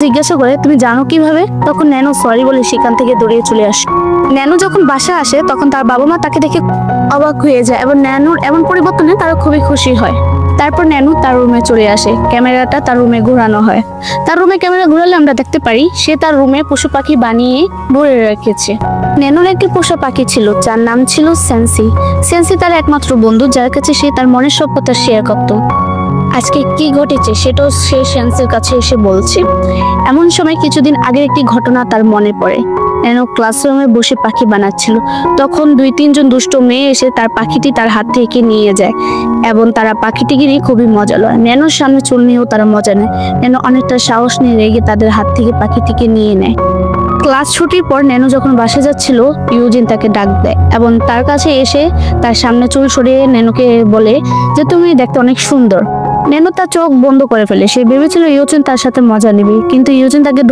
জিজ্ঞাসা করে তুমি জানো কিভাবে? তখন ন্যানো সরি বলে সেখান থেকে দৌড়িয়ে চলে আসে। ন্যানো যখন বাসায় আসে তখন তার বাবা মা তাকে দেখে অবাক হয়ে যায় এবং ন্যানোর এমন পরিবর্তনে তারা খুবই খুশি হয়। তারপর ন্যানো তার রুমে চলে আসে, ক্যামেরাটা তার রুমে ঘোরানো হয়। তার রুমে ক্যামেরা ঘোরালে আমরা দেখতে পারি সে তার রুমে পশু পাখি বানিয়ে ভরে রেখেছে। ন্যানোর একটি পোষা পাখি ছিল যার নাম ছিল সেন্সি। সেন্সি তার একমাত্র বন্ধু যার কাছে সে তার মনের সব কথা শেয়ার করত। আজকে কি ঘটেছে সেটাও সে সেন্সির কাছে এসে বলছে। এমন সময় কিছুদিন আগের একটি ঘটনা তার মনে পড়ে। ন্যানো ক্লাসরুমে বসে পাখি বানাচ্ছিল, তখন 2-3 জন দুষ্ট মেয়ে এসে তার পাখিটি তার হাত থেকে নিয়ে যায় এবং তারা পাখিটিকে নিয়ে খুবই মজা লয়। ন্যানোর সামনে চুল নিয়েও তারা মজা নেয়। ন্যানো অনেকটা সাহস নিয়ে রেগে তাদের হাত থেকে পাখিটিকে নিয়ে নেয়। ক্লাস ছুটির পর ন্যানো যখন বাসে যাচ্ছিল ইউজিন তাকে ডাক দেয় এবং তার কাছে এসে তার সামনে চুল সরিয়ে ন্যানোকে বলে যে তুমি দেখতে অনেক সুন্দর। ন্যানো তার চোখ বন্ধ করে ফেলে। সে ভেবেছিল ইউজিন তার সাথে মজা নেবে, কিন্তু ইউজিন তাকে